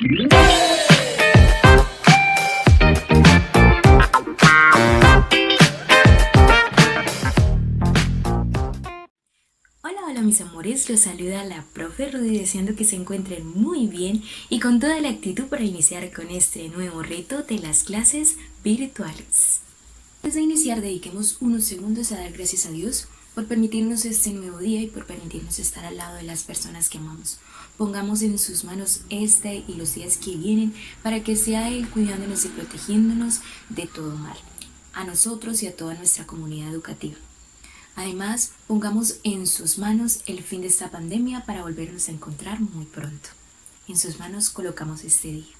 Hola mis amores, los saluda la profe Rudy deseando que se encuentren muy bien y con toda la actitud para iniciar con este nuevo reto de las clases virtuales. Antes de iniciar, dediquemos unos segundos a dar gracias a Dios por permitirnos este nuevo día y por permitirnos estar al lado de las personas que amamos. Pongamos en sus manos este y los días que vienen para que sea Él cuidándonos y protegiéndonos de todo mal, a nosotros y a toda nuestra comunidad educativa. Además, pongamos en sus manos el fin de esta pandemia para volvernos a encontrar muy pronto. En sus manos colocamos este día.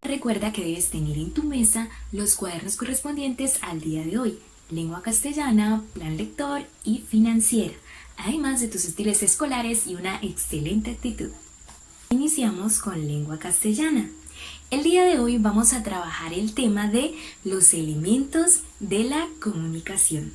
Recuerda que debes tener en tu mesa los cuadernos correspondientes al día de hoy, lengua castellana, plan lector y financiera, además de tus útiles escolares y una excelente actitud. Iniciamos con lengua castellana. El día de hoy vamos a trabajar el tema de los elementos de la comunicación.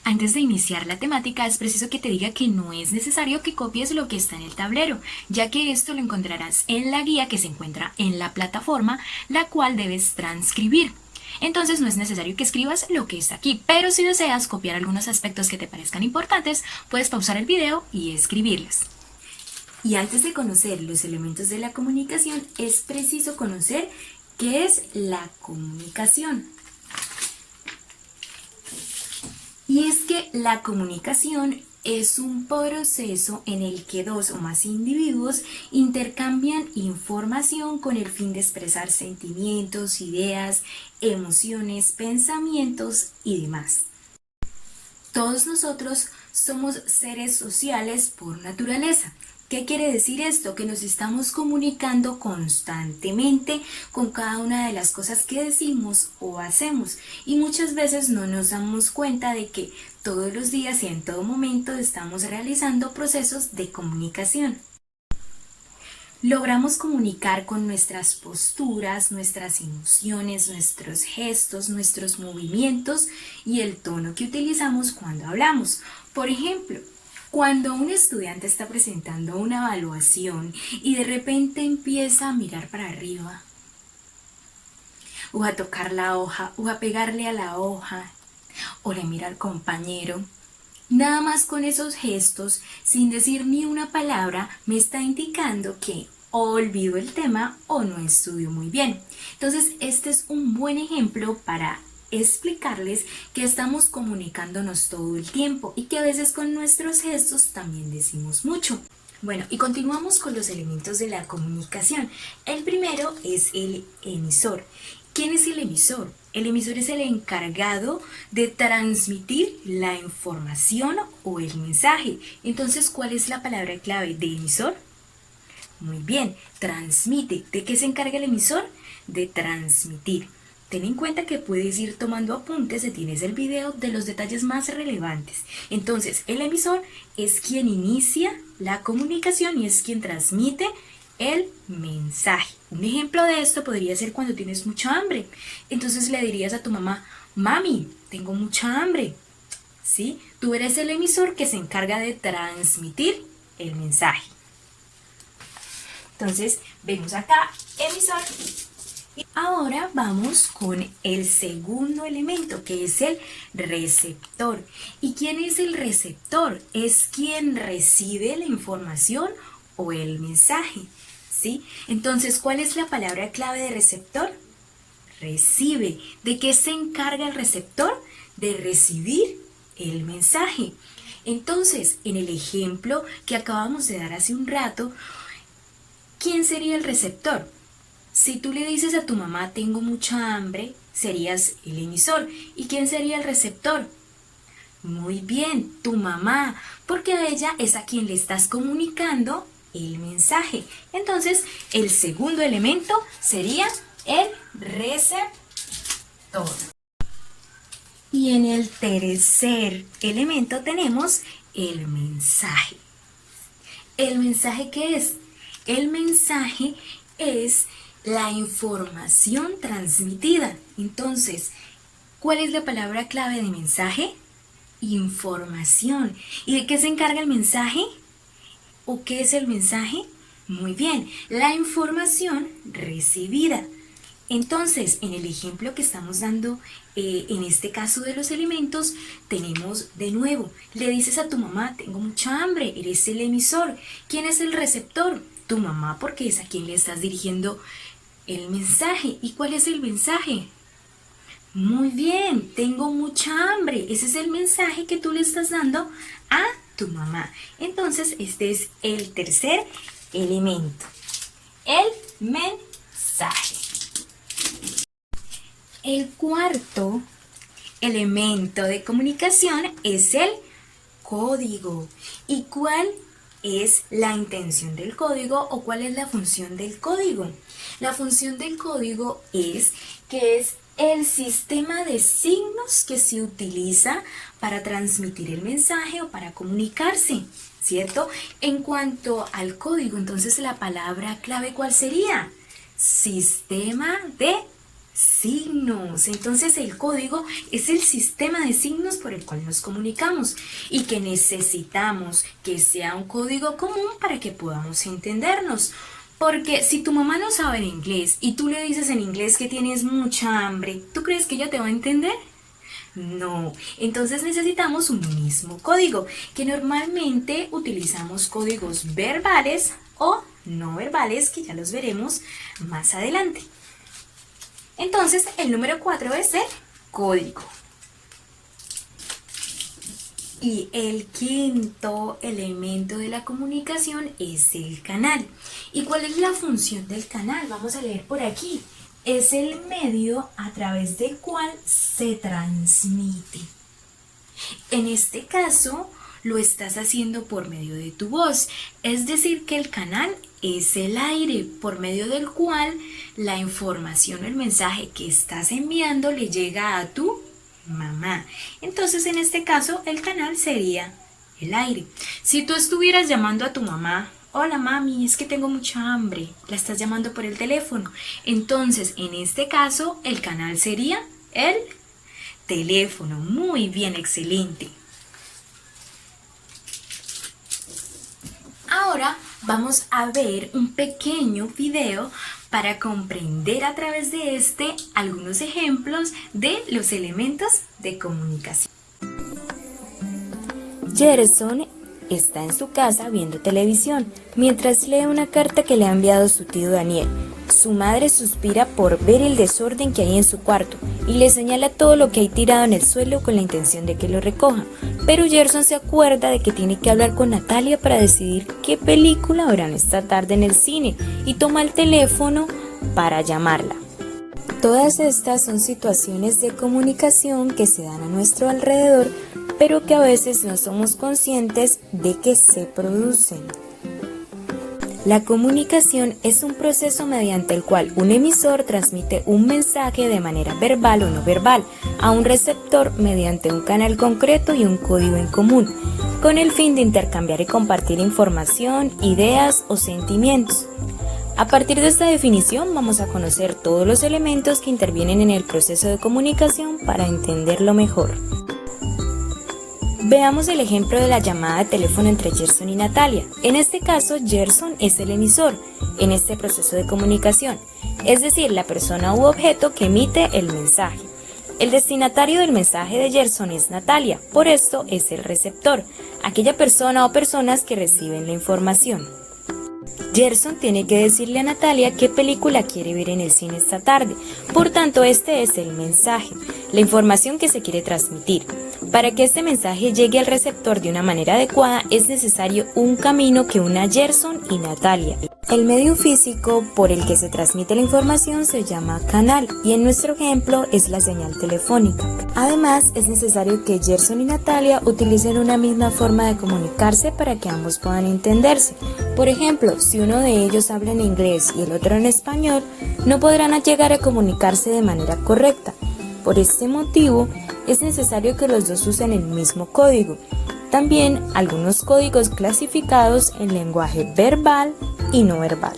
Antes de iniciar la temática, es preciso que te diga que no es necesario que copies lo que está en el tablero, ya que esto lo encontrarás en la guía que se encuentra en la plataforma, la cual debes transcribir. Entonces no es necesario que escribas lo que está aquí, pero si deseas copiar algunos aspectos que te parezcan importantes, puedes pausar el video y escribirlos. Y antes de conocer los elementos de la comunicación, es preciso conocer qué es la comunicación. Y es que la comunicación es un proceso en el que dos o más individuos intercambian información con el fin de expresar sentimientos, ideas, emociones, pensamientos y demás. Todos nosotros somos seres sociales por naturaleza. ¿Qué quiere decir esto? Que nos estamos comunicando constantemente con cada una de las cosas que decimos o hacemos y muchas veces no nos damos cuenta de que todos los días y en todo momento estamos realizando procesos de comunicación. Logramos comunicar con nuestras posturas, nuestras emociones, nuestros gestos, nuestros movimientos y el tono que utilizamos cuando hablamos. Por ejemplo, cuando un estudiante está presentando una evaluación y de repente empieza a mirar para arriba, o a tocar la hoja, o a pegarle a la hoja, o le mira al compañero, nada más con esos gestos, sin decir ni una palabra, me está indicando que o olvido el tema o no estudio muy bien. Entonces, este es un buen ejemplo para explicarles que estamos comunicándonos todo el tiempo y que a veces con nuestros gestos también decimos mucho. Bueno, y continuamos con los elementos de la comunicación. El primero es el emisor. ¿Quién es el emisor? El emisor es el encargado de transmitir la información o el mensaje. Entonces, ¿cuál es la palabra clave de emisor? Muy bien, transmite. ¿De qué se encarga el emisor? De transmitir. Ten en cuenta que puedes ir tomando apuntes si tienes el video de los detalles más relevantes. Entonces, el emisor es quien inicia la comunicación y es quien transmite el mensaje. Un ejemplo de esto podría ser cuando tienes mucha hambre. Entonces le dirías a tu mamá, mami, tengo mucha hambre. ¿Sí? Tú eres el emisor que se encarga de transmitir el mensaje. Entonces, vemos acá, emisor. Ahora vamos con el segundo elemento, que es el receptor. ¿Y quién es el receptor? Es quien recibe la información o el mensaje, ¿sí? Entonces, ¿cuál es la palabra clave de receptor? Recibe. ¿De qué se encarga el receptor? De recibir el mensaje. Entonces, en el ejemplo que acabamos de dar hace un rato, ¿quién sería el receptor? Si tú le dices a tu mamá, tengo mucha hambre, serías el emisor. ¿Y quién sería el receptor? Muy bien, tu mamá, porque a ella es a quien le estás comunicando el mensaje. Entonces, el segundo elemento sería el receptor. Y en el tercer elemento tenemos el mensaje. ¿El mensaje qué es? El mensaje es la información transmitida. Entonces, ¿cuál es la palabra clave de mensaje? Información. ¿Y de qué se encarga el mensaje? ¿O qué es el mensaje? Muy bien, la información recibida. Entonces, en el ejemplo que estamos dando, en este caso de los elementos, tenemos de nuevo, le dices a tu mamá, tengo mucha hambre, eres el emisor. ¿Quién es el receptor? Tu mamá, porque es a quien le estás dirigiendo el mensaje. ¿Y cuál es el mensaje? Muy bien, tengo mucha hambre. Ese es el mensaje que tú le estás dando a tu mamá. Entonces, este es el tercer elemento, el mensaje. El cuarto elemento de comunicación es el código. ¿Y cuál es la intención del código o cuál es la función del código? La función del código es que es el sistema de signos que se utiliza para transmitir el mensaje o para comunicarse, ¿cierto? En cuanto al código, entonces la palabra clave, ¿cuál sería? Sistema de signos. Entonces el código es el sistema de signos por el cual nos comunicamos y que necesitamos que sea un código común para que podamos entendernos. Porque si tu mamá no sabe inglés y tú le dices en inglés que tienes mucha hambre, ¿tú crees que ella te va a entender? No, entonces necesitamos un mismo código, que normalmente utilizamos códigos verbales o no verbales, que ya los veremos más adelante. Entonces, el número 4 es el código. Y el quinto elemento de la comunicación es el canal. ¿Y cuál es la función del canal? Vamos a leer por aquí. Es el medio a través del cual se transmite. En este caso, lo estás haciendo por medio de tu voz. Es decir, que el canal es el aire por medio del cual la información o el mensaje que estás enviando le llega a tu mamá. Entonces, en este caso, el canal sería el aire. Si tú estuvieras llamando a tu mamá, hola mami, es que tengo mucha hambre, la estás llamando por el teléfono. Entonces, en este caso, el canal sería el teléfono. Muy bien, excelente. Ahora vamos a ver un pequeño video para comprender a través de este algunos ejemplos de los elementos de comunicación. Gerson está en su casa viendo televisión mientras lee una carta que le ha enviado su tío Daniel. Su madre suspira por ver el desorden que hay en su cuarto y le señala todo lo que hay tirado en el suelo con la intención de que lo recoja. Pero Gerson se acuerda de que tiene que hablar con Natalia para decidir qué película verán esta tarde en el cine y toma el teléfono para llamarla. Todas estas son situaciones de comunicación que se dan a nuestro alrededor, pero que a veces no somos conscientes de que se producen. La comunicación es un proceso mediante el cual un emisor transmite un mensaje de manera verbal o no verbal a un receptor mediante un canal concreto y un código en común, con el fin de intercambiar y compartir información, ideas o sentimientos. A partir de esta definición vamos a conocer todos los elementos que intervienen en el proceso de comunicación para entenderlo mejor. Veamos el ejemplo de la llamada de teléfono entre Gerson y Natalia. En este caso, Gerson es el emisor en este proceso de comunicación, es decir, la persona u objeto que emite el mensaje. El destinatario del mensaje de Gerson es Natalia, por esto es el receptor, aquella persona o personas que reciben la información. Gerson tiene que decirle a Natalia qué película quiere ver en el cine esta tarde, por tanto este es el mensaje, la información que se quiere transmitir. Para que este mensaje llegue al receptor de una manera adecuada es necesario un camino que una Gerson y Natalia. El medio físico por el que se transmite la información se llama canal y en nuestro ejemplo es la señal telefónica. Además, es necesario que Gerson y Natalia utilicen una misma forma de comunicarse para que ambos puedan entenderse. Por ejemplo, si uno de ellos habla en inglés y el otro en español, no podrán llegar a comunicarse de manera correcta. Por este motivo, es necesario que los dos usen el mismo código. También algunos códigos clasificados en lenguaje verbal y no verbal.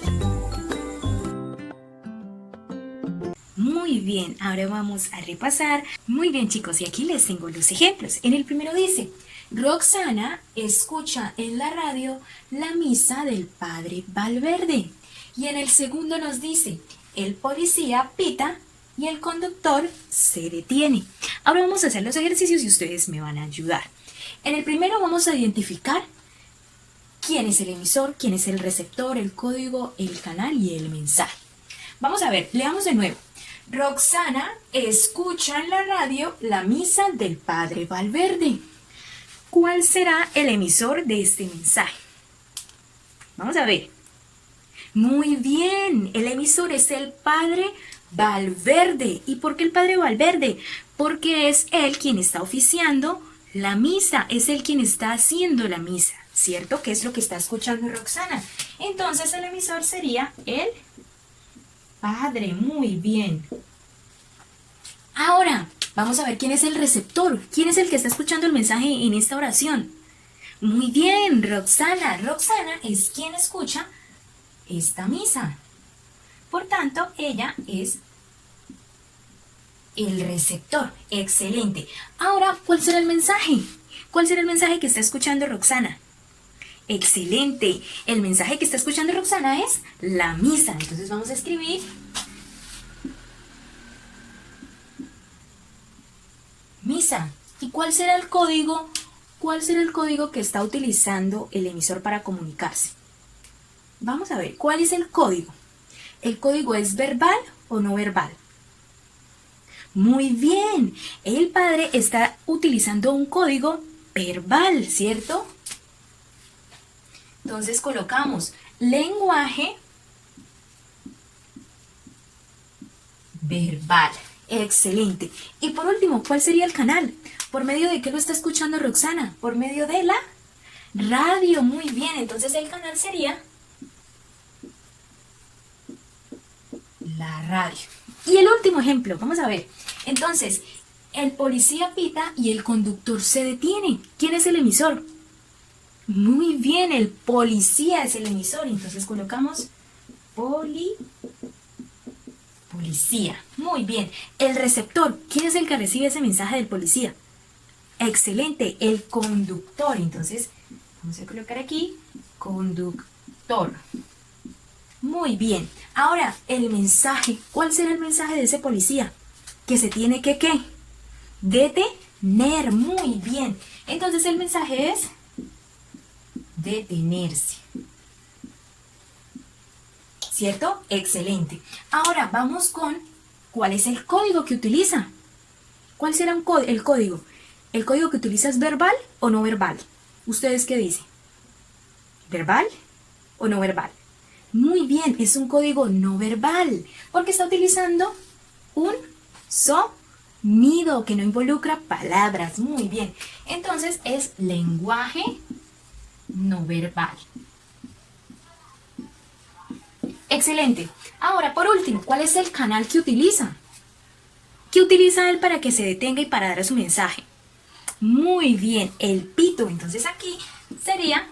Muy bien, ahora vamos a repasar. Muy bien chicos, y aquí les tengo los ejemplos. En el primero dice, Roxana escucha en la radio la misa del padre Valverde. Y en el segundo nos dice, el policía pita y el conductor se detiene. Ahora vamos a hacer los ejercicios y ustedes me van a ayudar. En el primero vamos a identificar quién es el emisor, quién es el receptor, el código, el canal y el mensaje. Vamos a ver, leamos de nuevo. Roxana escucha en la radio la misa del padre Valverde. ¿Cuál será el emisor de este mensaje? Vamos a ver. Muy bien, el emisor es el padre Valverde. ¿Y por qué el padre Valverde? Porque es él quien está oficiando la misa, es él quien está haciendo la misa, ¿cierto? ¿Qué es lo que está escuchando Roxana? Entonces el emisor sería el padre, muy bien. Ahora, vamos a ver quién es el receptor, quién es el que está escuchando el mensaje en esta oración. Muy bien, Roxana. Roxana es quien escucha esta misa. Por tanto, ella es el receptor. Excelente. Ahora, ¿cuál será el mensaje? ¿Cuál será el mensaje que está escuchando Roxana? Excelente. El mensaje que está escuchando Roxana es la misa. Entonces vamos a escribir misa. ¿Y cuál será el código? ¿Cuál será el código que está utilizando el emisor para comunicarse? Vamos a ver, ¿cuál es el código? ¿El código es verbal o no verbal? Muy bien, el padre está utilizando un código verbal, ¿cierto? Entonces colocamos lenguaje verbal. Excelente. Y por último, ¿cuál sería el canal? ¿Por medio de qué lo está escuchando Roxana? Por medio de la radio. Muy bien, entonces el canal sería la radio. Y el último ejemplo, vamos a ver. Entonces, el policía pita y el conductor se detiene. ¿Quién es el emisor? Muy bien, el policía es el emisor. Entonces colocamos policía. Muy bien. El receptor, ¿quién es el que recibe ese mensaje del policía? Excelente, el conductor. Entonces, vamos a colocar aquí, conductor. Muy bien. Ahora, el mensaje. ¿Cuál será el mensaje de ese policía? Que se tiene que, ¿qué? Detener. Muy bien. Entonces, el mensaje es detenerse. ¿Cierto? Excelente. Ahora, vamos con ¿cuál es el código que utiliza? ¿Cuál será el código? ¿El código que utiliza es verbal o no verbal? ¿Ustedes qué dicen? ¿Verbal o no verbal? Muy bien, es un código no verbal, porque está utilizando un sonido que no involucra palabras. Muy bien, entonces es lenguaje no verbal. Excelente. Ahora, por último, ¿cuál es el canal que utiliza? ¿Qué utiliza él para que se detenga y para dar su mensaje? Muy bien, el pito. Entonces aquí sería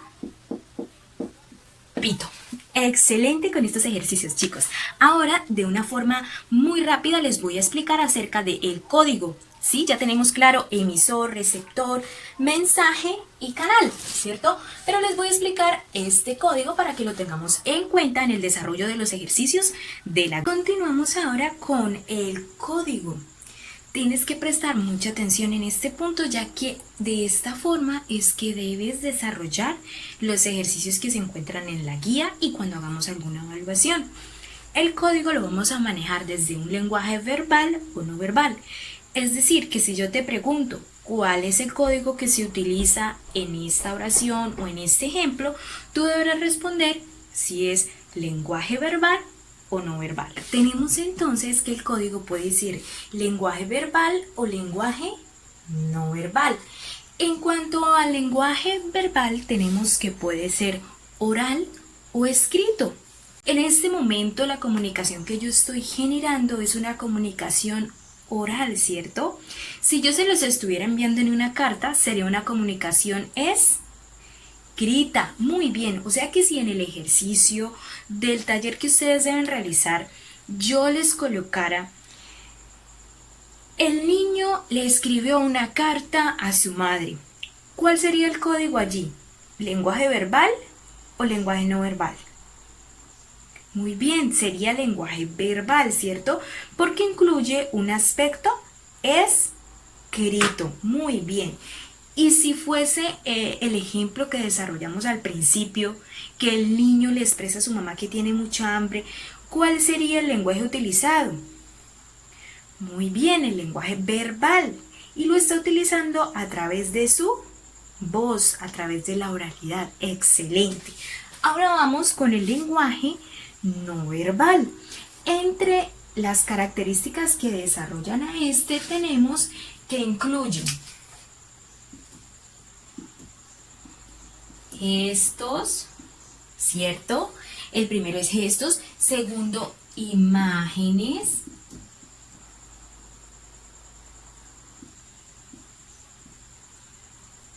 pito. Excelente con estos ejercicios, chicos. Ahora, de una forma muy rápida, les voy a explicar acerca del código. ¿Sí? Ya tenemos claro emisor, receptor, mensaje y canal, ¿cierto? Pero les voy a explicar este código para que lo tengamos en cuenta en el desarrollo de los ejercicios de la... Continuamos ahora con el código. Tienes que prestar mucha atención en este punto, ya que de esta forma es que debes desarrollar los ejercicios que se encuentran en la guía y cuando hagamos alguna evaluación. El código lo vamos a manejar desde un lenguaje verbal o no verbal. Es decir, que si yo te pregunto cuál es el código que se utiliza en esta oración o en este ejemplo, tú deberás responder si es lenguaje verbal o no verbal. Tenemos entonces que el código puede decir lenguaje verbal o lenguaje no verbal. En cuanto al lenguaje verbal, tenemos que puede ser oral o escrito. En este momento la comunicación que yo estoy generando es una comunicación oral, ¿cierto? Si yo se los estuviera enviando en una carta, sería una comunicación escrita. Muy bien, o sea que si en el ejercicio del taller que ustedes deben realizar, yo les colocara, el niño le escribió una carta a su madre. ¿Cuál sería el código allí? ¿Lenguaje verbal o lenguaje no verbal? Muy bien, sería lenguaje verbal, ¿cierto? Porque incluye un aspecto escrito. Muy bien. Y si fuese el ejemplo que desarrollamos al principio, que el niño le expresa a su mamá que tiene mucha hambre, ¿cuál sería el lenguaje utilizado? Muy bien, el lenguaje verbal. Y lo está utilizando a través de su voz, a través de la oralidad. Excelente. Ahora vamos con el lenguaje no verbal. Entre las características que desarrollan a este tenemos que incluyen gestos, ¿cierto? El primero es gestos, segundo, imágenes,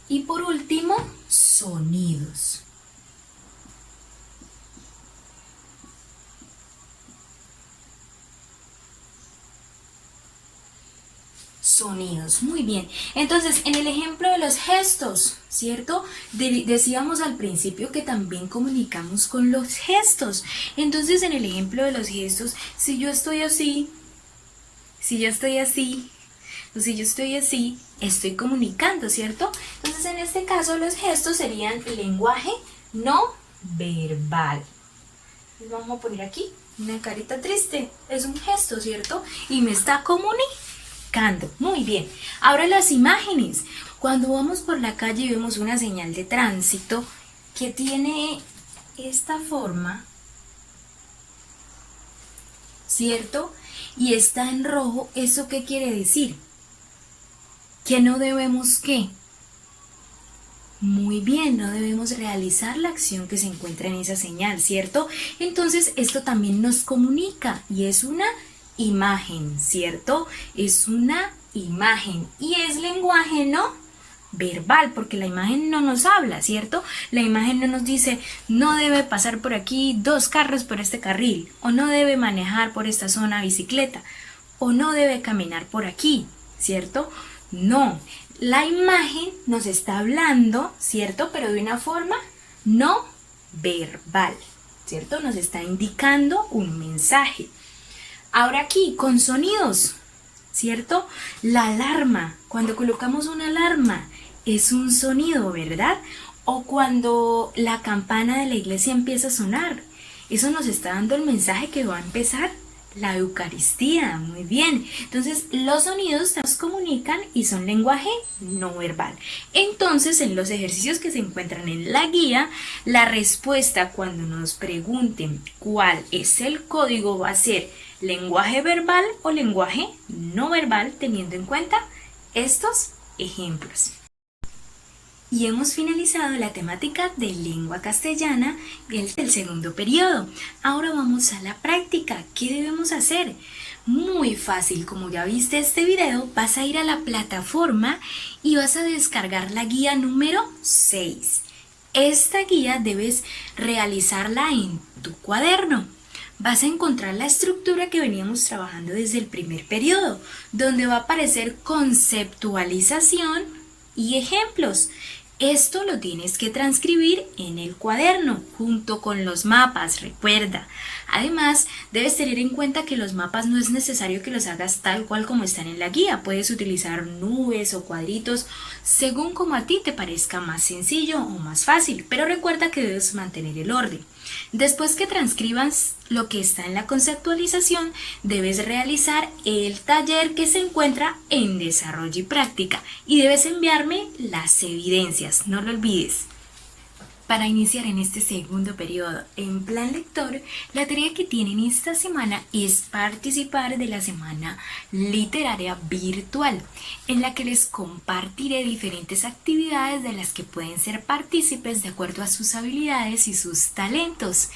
y por último, sonidos. Sonidos, muy bien. Entonces, en el ejemplo de los gestos, ¿cierto? Decíamos al principio que también comunicamos con los gestos. Entonces, en el ejemplo de los gestos, si yo estoy así, si yo estoy así, o si yo estoy así, estoy comunicando, ¿cierto? Entonces, en este caso, los gestos serían lenguaje no verbal. Les vamos a poner aquí una carita triste. Es un gesto, ¿cierto? Y me está comunicando. Muy bien. Ahora las imágenes. Cuando vamos por la calle y vemos una señal de tránsito que tiene esta forma, ¿cierto? Y está en rojo, ¿eso qué quiere decir? Que no debemos ¿qué? Muy bien, no debemos realizar la acción que se encuentra en esa señal, ¿cierto? Entonces esto también nos comunica y es una imagen, ¿cierto? Es una imagen y es lenguaje no verbal, porque la imagen no nos habla, ¿cierto? La imagen no nos dice, no debe pasar por aquí 2 carros por este carril, o no debe manejar por esta zona bicicleta, o no debe caminar por aquí, ¿cierto? No, la imagen nos está hablando, ¿cierto? Pero de una forma no verbal, ¿cierto? Nos está indicando un mensaje. Ahora aquí, con sonidos, ¿cierto? La alarma, cuando colocamos una alarma, es un sonido, ¿verdad? O cuando la campana de la iglesia empieza a sonar, eso nos está dando el mensaje que va a empezar la Eucaristía. Muy bien. Entonces, los sonidos nos comunican y son lenguaje no verbal. Entonces, en los ejercicios que se encuentran en la guía, la respuesta cuando nos pregunten cuál es el código va a ser lenguaje verbal o lenguaje no verbal, teniendo en cuenta estos ejemplos. Y hemos finalizado la temática de lengua castellana del segundo periodo. Ahora vamos a la práctica. ¿Qué debemos hacer? Muy fácil, como ya viste este video, vas a ir a la plataforma y vas a descargar la guía número 6. Esta guía debes realizarla en tu cuaderno. Vas a encontrar la estructura que veníamos trabajando desde el primer periodo, donde va a aparecer conceptualización y ejemplos. Esto lo tienes que transcribir en el cuaderno junto con los mapas, recuerda. Además, debes tener en cuenta que los mapas no es necesario que los hagas tal cual como están en la guía. Puedes utilizar nubes o cuadritos según como a ti te parezca más sencillo o más fácil, pero recuerda que debes mantener el orden. Después que transcribas lo que está en la conceptualización, debes realizar el taller que se encuentra en desarrollo y práctica y debes enviarme las evidencias, no lo olvides. Para iniciar en este segundo periodo en plan lector, la tarea que tienen esta semana es participar de la semana literaria virtual, en la que les compartiré diferentes actividades de las que pueden ser partícipes de acuerdo a sus habilidades y sus talentos.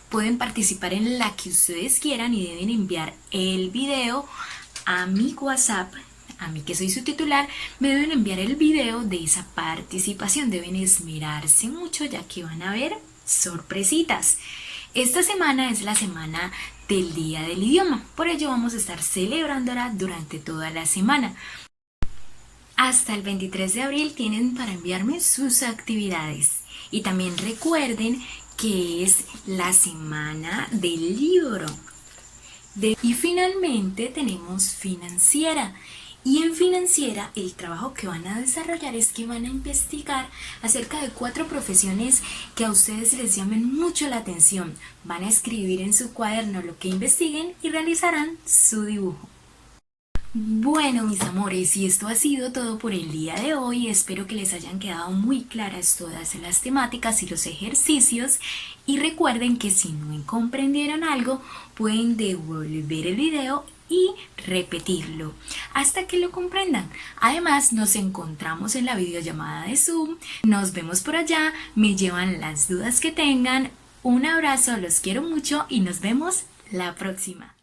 Pueden participar en la que ustedes quieran y deben enviar el video a mi WhatsApp. A mí, que soy su titular, me deben enviar el video de esa participación. Deben esmerarse mucho, ya que van a ver sorpresitas. Esta semana es la semana del Día del Idioma, por ello vamos a estar celebrándola durante toda la semana. Hasta el 23 de abril tienen para enviarme sus actividades. Y también recuerden que es la semana del libro. Y finalmente tenemos financiera. Y en financiera el trabajo que van a desarrollar es que van a investigar acerca de 4 profesiones que a ustedes les llamen mucho la atención. Van a escribir en su cuaderno lo que investiguen y realizarán su dibujo. Bueno, mis amores, y esto ha sido todo por el día de hoy. Espero que les hayan quedado muy claras todas las temáticas y los ejercicios. Y recuerden que si no comprendieron algo, pueden devolver el video y repetirlo hasta que lo comprendan. Además, nos encontramos en la videollamada de Zoom. Nos vemos por allá, me llevan las dudas que tengan. Un abrazo, los quiero mucho y nos vemos la próxima.